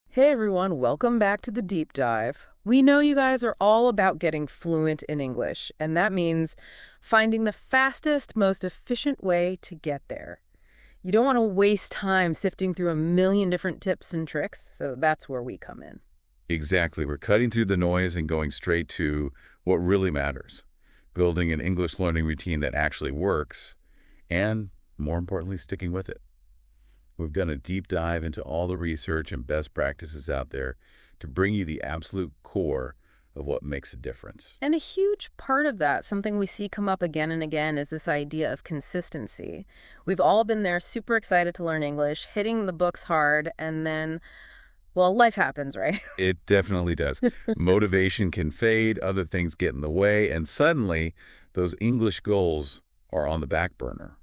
Hey everyone, welcome back to the deep dive. We know you guys are all about getting fluent in English, and that means finding the fastest, most efficient way to get there. You don't want to waste time sifting through a million different tips and tricks, so that's where we come in. Exactly. We're cutting through the noise and going straight to what really matters. Building an English learning routine that actually works, and more importantly, sticking with it. We've done a deep dive into all the research and best practices out there to bring you the absolute core of what makes a difference. And a huge part of that, something we see come up again and again, is this idea of consistency. We've all been there, super excited to learn English, hitting the books hard, and then, well, life happens, right? It definitely does. Motivation can fade, other things get in the way, and suddenly those English goals are on the back burner.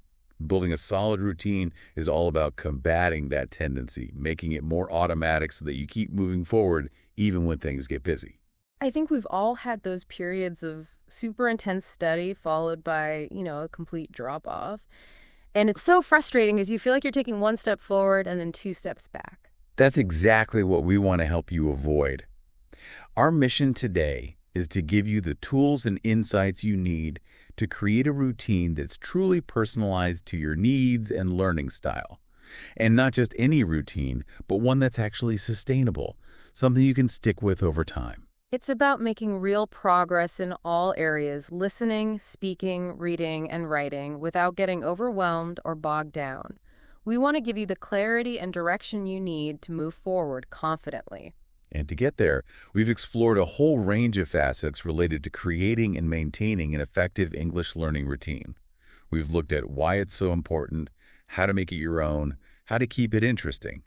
Building a solid routine is all about combating that tendency, making it more automatic so that you keep moving forward even when things get busy. I think we've all had those periods of super intense study followed by, a complete drop-off. And it's so frustrating because you feel like you're taking one step forward and then two steps back. That's exactly what we want to help you avoid. Our mission today is to give you the tools and insights you need to create a routine that's truly personalized to your needs and learning style. And not just any routine, but one that's actually sustainable, something you can stick with over time. It's about making real progress in all areas, listening, speaking, reading, and writing without getting overwhelmed or bogged down. We want to give you the clarity and direction you need to move forward confidently. And to get there, we've explored a whole range of facets related to creating and maintaining an effective English learning routine. We've looked at why it's so important, how to make it your own, how to keep it interesting,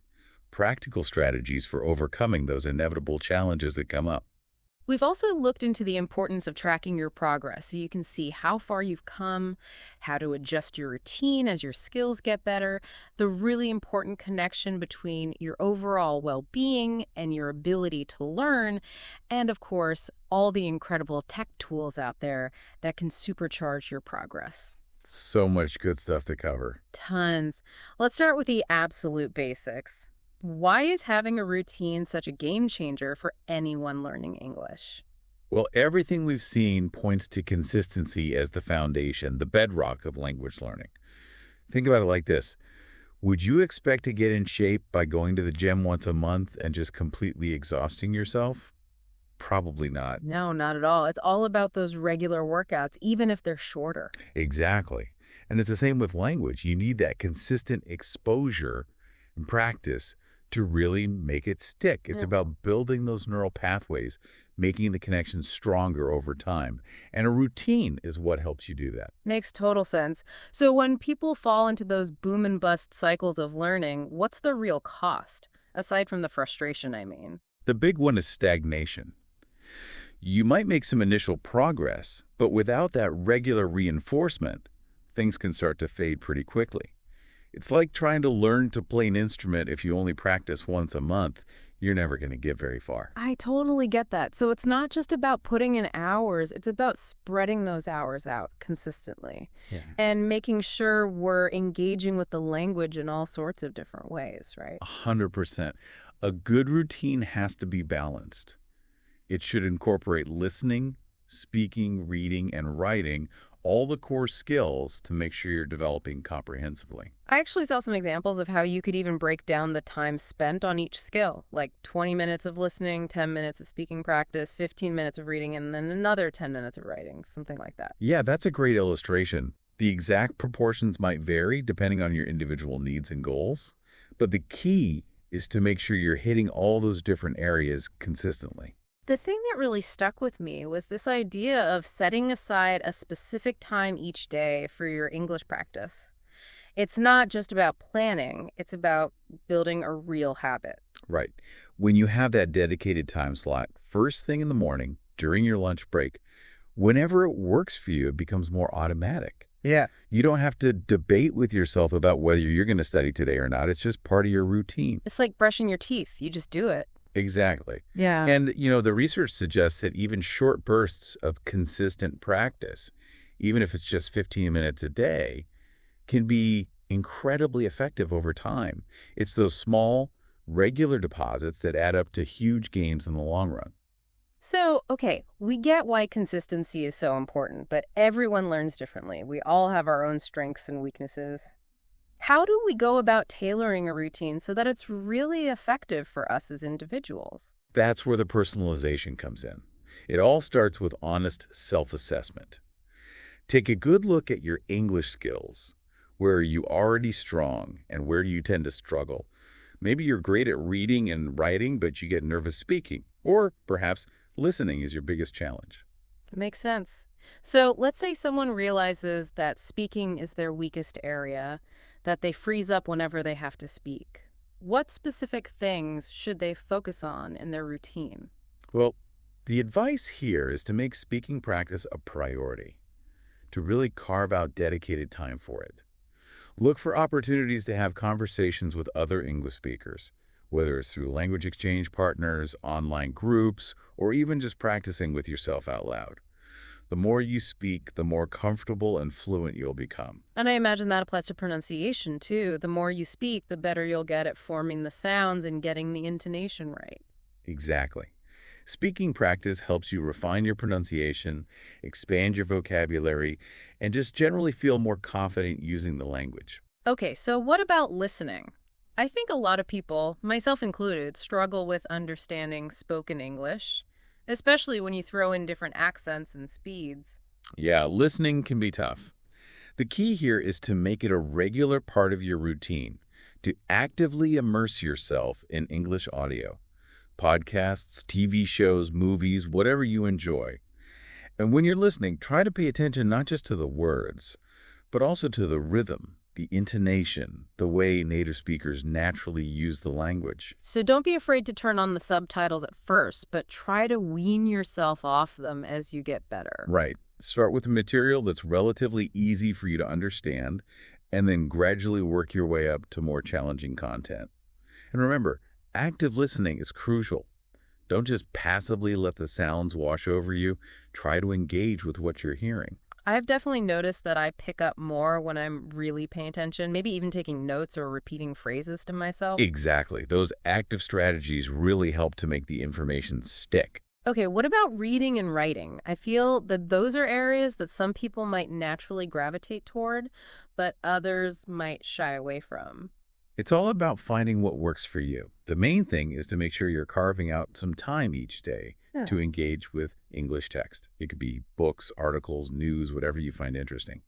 practical strategies for overcoming those inevitable challenges that come up. We've also looked into the importance of tracking your progress so you can see how far you've come, how to adjust your routine as your skills get better, the really important connection between your overall well-being and your ability to learn, and of course, all the incredible tech tools out there that can supercharge your progress. So much good stuff to cover. Tons. Let's start with the absolute basics. Why is having a routine such a game changer for anyone learning English? Well, everything we've seen points to consistency as the foundation, the bedrock of language learning. Think about it like this. Would you expect to get in shape by going to the gym once a month and just completely exhausting yourself? Probably not. No, not at all. It's all about those regular workouts, even if they're shorter. Exactly. And it's the same with language. You need that consistent exposure and practice to really make it stick. It's about building those neural pathways, making the connections stronger over time. And a routine is what helps you do that. Makes total sense. So when people fall into those boom and bust cycles of learning, what's the real cost? Aside from the frustration, I mean. The big one is stagnation. You might make some initial progress, but without that regular reinforcement, things can start to fade pretty quickly. It's like trying to learn to play an instrument if you only practice once a month. You're never going to get very far. I totally get that. So it's not just about putting in hours. It's about spreading those hours out consistently and making sure we're engaging with the language in all sorts of different ways, right? 100%. A good routine has to be balanced. It should incorporate listening, speaking, reading, and writing, all the core skills to make sure you're developing comprehensively. I actually saw some examples of how you could even break down the time spent on each skill, like 20 minutes of listening, 10 minutes of speaking practice, 15 minutes of reading, and then another 10 minutes of writing, something like that. Yeah, that's a great illustration. The exact proportions might vary depending on your individual needs and goals, but the key is to make sure you're hitting all those different areas consistently. The thing that really stuck with me was this idea of setting aside a specific time each day for your English practice. It's not just about planning, it's about building a real habit. Right. When you have that dedicated time slot, first thing in the morning, during your lunch break, whenever it works for you, it becomes more automatic. Yeah. You don't have to debate with yourself about whether you're going to study today or not. It's just part of your routine. It's like brushing your teeth. You just do it. Exactly. Yeah. And, the research suggests that even short bursts of consistent practice, even if it's just 15 minutes a day, can be incredibly effective over time. It's those small, regular deposits that add up to huge gains in the long run. So, okay, we get why consistency is so important, but everyone learns differently. We all have our own strengths and weaknesses. How do we go about tailoring a routine so that it's really effective for us as individuals? That's where the personalization comes in. It all starts with honest self-assessment. Take a good look at your English skills. Where are you already strong and where do you tend to struggle? Maybe you're great at reading and writing, but you get nervous speaking. Or perhaps listening is your biggest challenge. Makes sense. So let's say someone realizes that speaking is their weakest area, that they freeze up whenever they have to speak. What specific things should they focus on in their routine? Well, the advice here is to make speaking practice a priority, to really carve out dedicated time for it. Look for opportunities to have conversations with other English speakers, whether it's through language exchange partners, online groups, or even just practicing with yourself out loud. The more you speak, the more comfortable and fluent you'll become. And I imagine that applies to pronunciation, too. The more you speak, the better you'll get at forming the sounds and getting the intonation right. Exactly. Speaking practice helps you refine your pronunciation, expand your vocabulary, and just generally feel more confident using the language. Okay, so what about listening? I think a lot of people, myself included, struggle with understanding spoken English, especially when you throw in different accents and speeds. Yeah, listening can be tough. The key here is to make it a regular part of your routine, to actively immerse yourself in English audio. Podcasts, TV shows, movies, whatever you enjoy. And when you're listening, try to pay attention not just to the words, but also to the rhythm, the intonation, the way native speakers naturally use the language. So don't be afraid to turn on the subtitles at first, but try to wean yourself off them as you get better. Right. Start with a material that's relatively easy for you to understand, and then gradually work your way up to more challenging content. And remember, active listening is crucial. Don't just passively let the sounds wash over you. Try to engage with what you're hearing. I've definitely noticed that I pick up more when I'm really paying attention, maybe even taking notes or repeating phrases to myself. Exactly. Those active strategies really help to make the information stick. Okay, what about reading and writing? I feel that those are areas that some people might naturally gravitate toward, but others might shy away from. It's all about finding what works for you. The main thing is to make sure you're carving out some time each day to engage with English text. It could be books, articles, news, whatever you find interesting.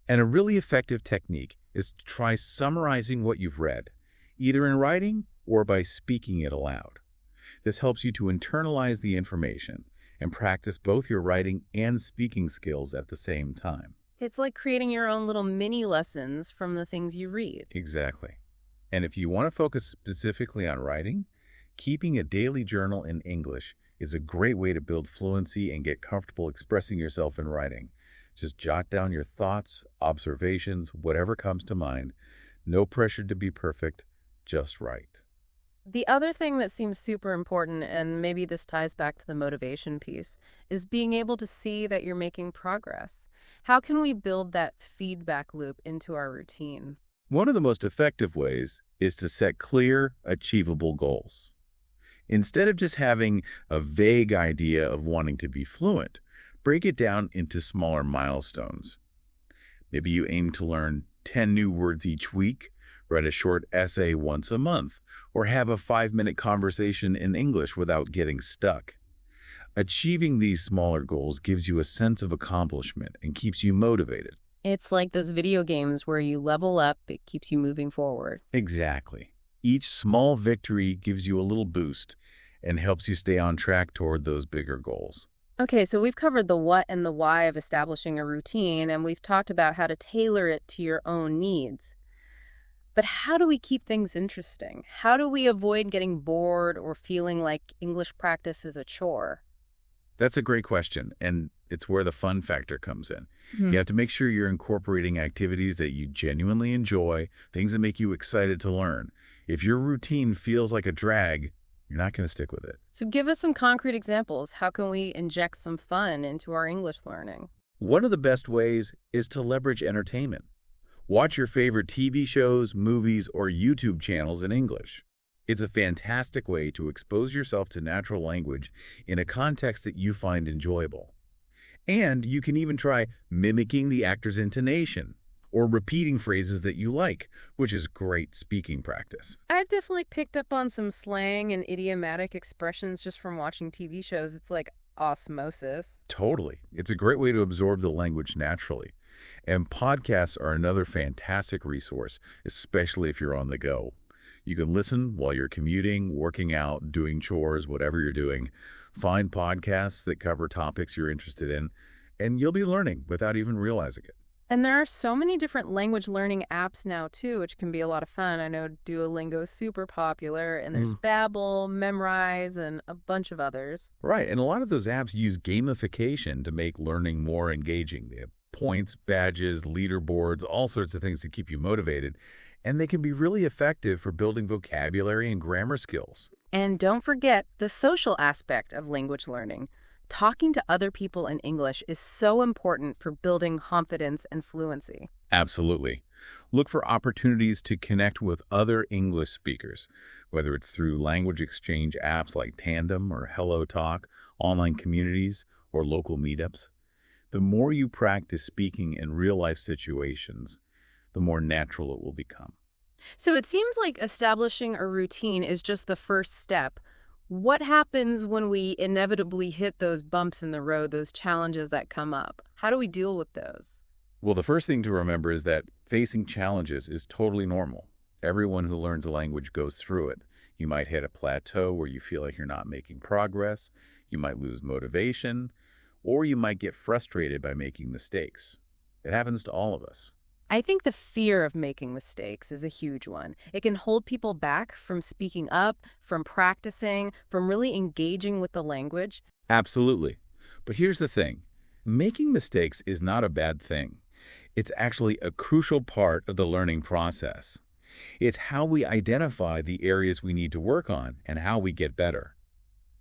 And a really effective technique is to try summarizing what you've read, either in writing or by speaking it aloud. This helps you to internalize the information and practice both your writing and speaking skills at the same time. It's like creating your own little mini lessons from the things you read. Exactly. And if you want to focus specifically on writing, keeping a daily journal in English is a great way to build fluency and get comfortable expressing yourself in writing. Just jot down your thoughts, observations, whatever comes to mind. No pressure to be perfect, just right. The other thing that seems super important, and maybe this ties back to the motivation piece, is being able to see that you're making progress. How can we build that feedback loop into our routine? One of the most effective ways is to set clear, achievable goals. Instead of just having a vague idea of wanting to be fluent, break it down into smaller milestones. Maybe you aim to learn 10 new words each week, write a short essay once a month, or have a 5-minute conversation in English without getting stuck. Achieving these smaller goals gives you a sense of accomplishment and keeps you motivated. It's like those video games where you level up, it keeps you moving forward. Exactly. Each small victory gives you a little boost and helps you stay on track toward those bigger goals. Okay, so we've covered the what and the why of establishing a routine, and we've talked about how to tailor it to your own needs. But how do we keep things interesting? How do we avoid getting bored or feeling like English practice is a chore? That's a great question, and it's where the fun factor comes in. You have to make sure you're incorporating activities that you genuinely enjoy, things that make you excited to learn. If your routine feels like a drag, you're not going to stick with it. So give us some concrete examples. How can we inject some fun into our English learning? One of the best ways is to leverage entertainment. Watch your favorite TV shows, movies, or YouTube channels in English. It's a fantastic way to expose yourself to natural language in a context that you find enjoyable. And you can even try mimicking the actor's intonation or repeating phrases that you like, which is great speaking practice. I've definitely picked up on some slang and idiomatic expressions just from watching TV shows. It's like osmosis. Totally. It's a great way to absorb the language naturally. And podcasts are another fantastic resource, especially if you're on the go. You can listen while you're commuting, working out, doing chores, whatever you're doing. Find podcasts that cover topics you're interested in, and you'll be learning without even realizing it. And there are so many different language learning apps now, too, which can be a lot of fun. I know Duolingo is super popular, and there's Babbel, Memrise, and a bunch of others. Right, and a lot of those apps use gamification to make learning more engaging. They have points, badges, leaderboards, all sorts of things to keep you motivated, and they can be really effective for building vocabulary and grammar skills. And don't forget the social aspect of language learning. Talking to other people in English is so important for building confidence and fluency. Absolutely. Look for opportunities to connect with other English speakers, whether it's through language exchange apps like Tandem or Hello Talk, online communities, or local meetups. The more you practice speaking in real-life situations, the more natural it will become. So it seems like establishing a routine is just the first step. What happens when we inevitably hit those bumps in the road, those challenges that come up? How do we deal with those? Well, the first thing to remember is that facing challenges is totally normal. Everyone who learns a language goes through it. You might hit a plateau where you feel like you're not making progress. You might lose motivation, or you might get frustrated by making mistakes. It happens to all of us. I think the fear of making mistakes is a huge one. It can hold people back from speaking up, from practicing, from really engaging with the language. Absolutely. But here's the thing. Making mistakes is not a bad thing. It's actually a crucial part of the learning process. It's how we identify the areas we need to work on and how we get better.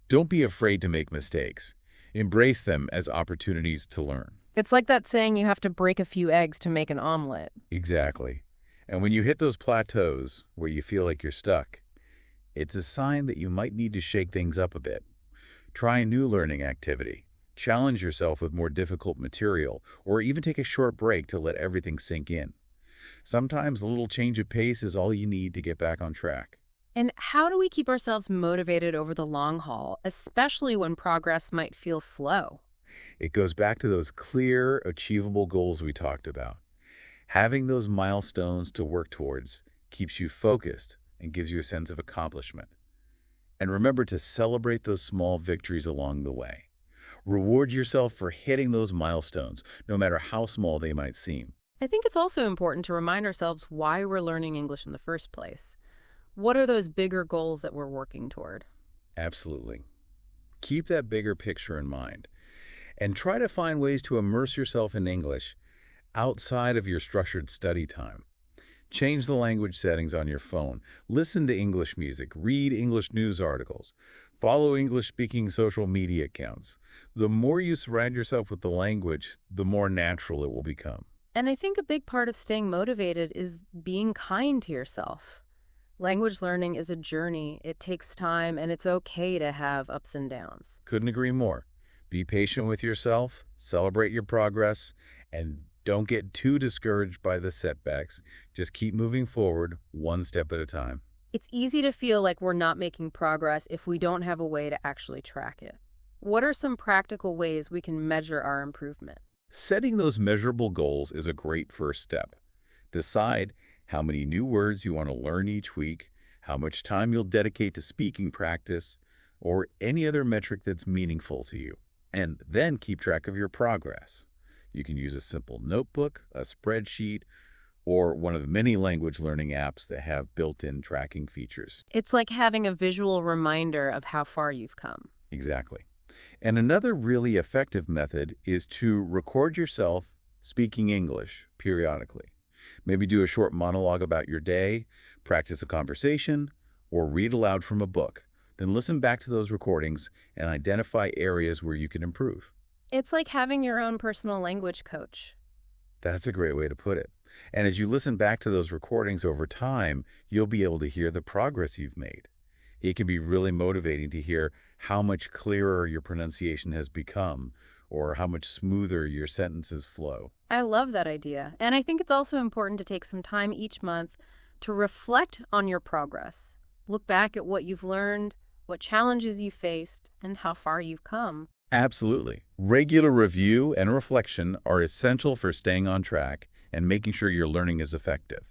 Don't be afraid to make mistakes. Embrace them as opportunities to learn. It's like that saying you have to break a few eggs to make an omelet. Exactly. And when you hit those plateaus where you feel like you're stuck, it's a sign that you might need to shake things up a bit. Try a new learning activity. Challenge yourself with more difficult material, or even take a short break to let everything sink in. Sometimes a little change of pace is all you need to get back on track. And how do we keep ourselves motivated over the long haul, especially when progress might feel slow? It goes back to those clear, achievable goals we talked about. Having those milestones to work towards keeps you focused and gives you a sense of accomplishment. And remember to celebrate those small victories along the way. Reward yourself for hitting those milestones, no matter how small they might seem. I think it's also important to remind ourselves why we're learning English in the first place. What are those bigger goals that we're working toward? Absolutely. Keep that bigger picture in mind. And try to find ways to immerse yourself in English outside of your structured study time. Change the language settings on your phone. Listen to English music. Read English news articles. Follow English-speaking social media accounts. The more you surround yourself with the language, the more natural it will become. And I think a big part of staying motivated is being kind to yourself. Language learning is a journey. It takes time, and it's okay to have ups and downs. Couldn't agree more. Be patient with yourself, celebrate your progress, and don't get too discouraged by the setbacks. Just keep moving forward, one step at a time. It's easy to feel like we're not making progress if we don't have a way to actually track it. What are some practical ways we can measure our improvement? Setting those measurable goals is a great first step. Decide how many new words you want to learn each week, how much time you'll dedicate to speaking practice, or any other metric that's meaningful to you. And then keep track of your progress. You can use a simple notebook, a spreadsheet, or one of the many language learning apps that have built-in tracking features. It's like having a visual reminder of how far you've come. Exactly. And another really effective method is to record yourself speaking English periodically. Maybe do a short monologue about your day, practice a conversation, or read aloud from a book. Then listen back to those recordings and identify areas where you can improve. It's like having your own personal language coach. That's a great way to put it. And as you listen back to those recordings over time, you'll be able to hear the progress you've made. It can be really motivating to hear how much clearer your pronunciation has become or how much smoother your sentences flow. I love that idea. And I think it's also important to take some time each month to reflect on your progress. Look back at what you've learned, what challenges you faced, and how far you've come. Absolutely. Regular review and reflection are essential for staying on track and making sure your learning is effective.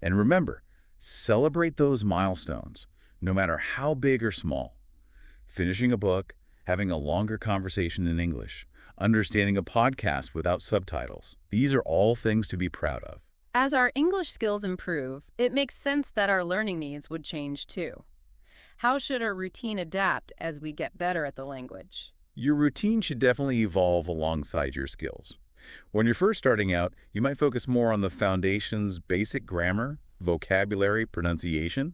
And remember, celebrate those milestones, no matter how big or small. Finishing a book, having a longer conversation in English, understanding a podcast without subtitles. These are all things to be proud of. As our English skills improve, it makes sense that our learning needs would change too. How should our routine adapt as we get better at the language? Your routine should definitely evolve alongside your skills. When you're first starting out, you might focus more on the foundations, basic grammar, vocabulary, pronunciation.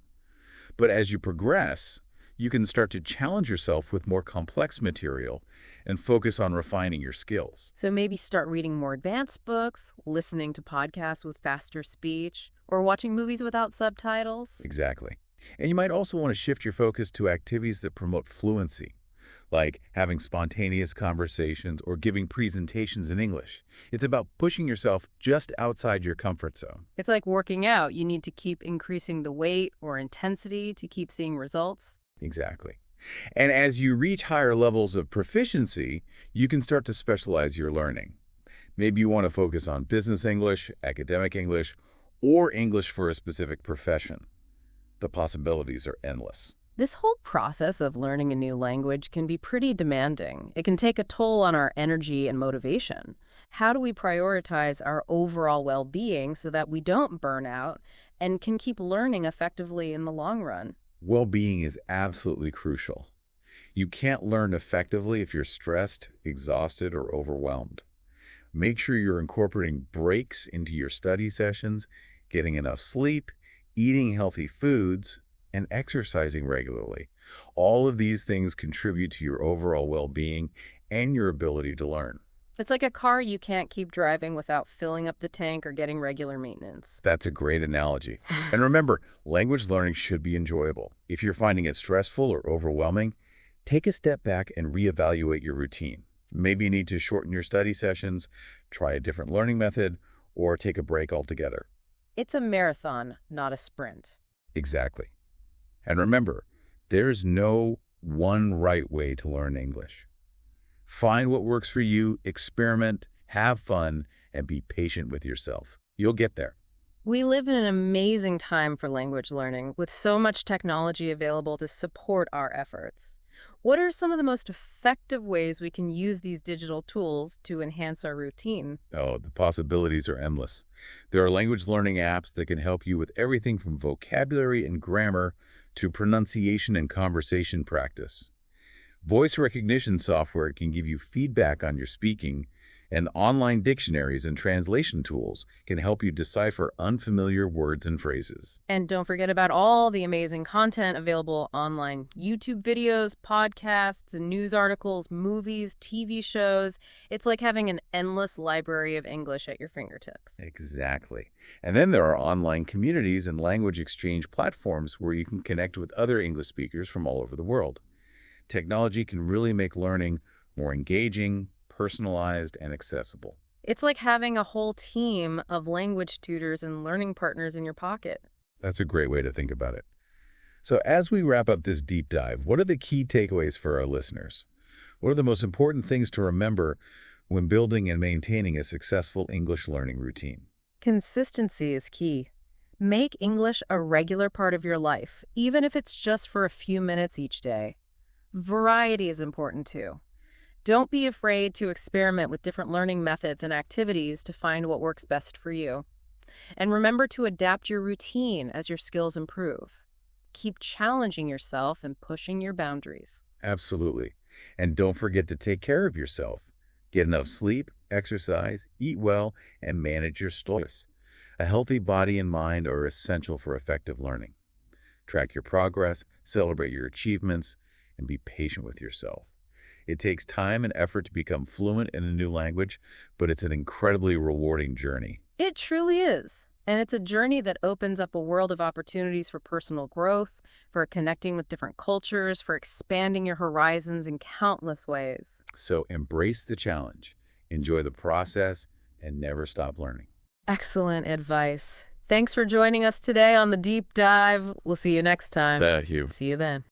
But as you progress, you can start to challenge yourself with more complex material and focus on refining your skills. So maybe start reading more advanced books, listening to podcasts with faster speech, or watching movies without subtitles. Exactly. And you might also want to shift your focus to activities that promote fluency, like having spontaneous conversations or giving presentations in English. It's about pushing yourself just outside your comfort zone. It's like working out. You need to keep increasing the weight or intensity to keep seeing results. Exactly. And as you reach higher levels of proficiency, you can start to specialize your learning. Maybe you want to focus on business English, academic English, or English for a specific profession. The possibilities are endless. This whole process of learning a new language can be pretty demanding. It can take a toll on our energy and motivation. How do we prioritize our overall well-being so that we don't burn out and can keep learning effectively in the long run? Well-being is absolutely crucial. You can't learn effectively if you're stressed, exhausted, or overwhelmed. Make sure you're incorporating breaks into your study sessions, getting enough sleep, eating healthy foods, and exercising regularly. All of these things contribute to your overall well-being and your ability to learn. It's like a car you can't keep driving without filling up the tank or getting regular maintenance. That's a great analogy. And remember, language learning should be enjoyable. If you're finding it stressful or overwhelming, take a step back and reevaluate your routine. Maybe you need to shorten your study sessions, try a different learning method, or take a break altogether. It's a marathon, not a sprint. Exactly. And remember, there's no one right way to learn English. Find what works for you, experiment, have fun, and be patient with yourself. You'll get there. We live in an amazing time for language learning, with so much technology available to support our efforts. What are some of the most effective ways we can use these digital tools to enhance our routine? Oh, the possibilities are endless. There are language learning apps that can help you with everything from vocabulary and grammar to pronunciation and conversation practice. Voice recognition software can give you feedback on your speaking, and online dictionaries and translation tools can help you decipher unfamiliar words and phrases. And don't forget about all the amazing content available online. YouTube videos, podcasts, and news articles, movies, TV shows. It's like having an endless library of English at your fingertips. Exactly. And then there are online communities and language exchange platforms where you can connect with other English speakers from all over the world. Technology can really make learning more engaging, personalized, and accessible. It's like having a whole team of language tutors and learning partners in your pocket. That's a great way to think about it. So as we wrap up this deep dive, what are the key takeaways for our listeners? What are the most important things to remember when building and maintaining a successful English learning routine? Consistency is key. Make English a regular part of your life, even if it's just for a few minutes each day. Variety is important too. Don't be afraid to experiment with different learning methods and activities to find what works best for you. And remember to adapt your routine as your skills improve. Keep challenging yourself and pushing your boundaries. Absolutely. And don't forget to take care of yourself. Get enough sleep, exercise, eat well, and manage your stress. A healthy body and mind are essential for effective learning. Track your progress, celebrate your achievements, and be patient with yourself. It takes time and effort to become fluent in a new language, but it's an incredibly rewarding journey. It truly is. And it's a journey that opens up a world of opportunities for personal growth, for connecting with different cultures, for expanding your horizons in countless ways. So embrace the challenge, enjoy the process, and never stop learning. Excellent advice. Thanks for joining us today on The Deep Dive. We'll see you next time. Thank you. See you then.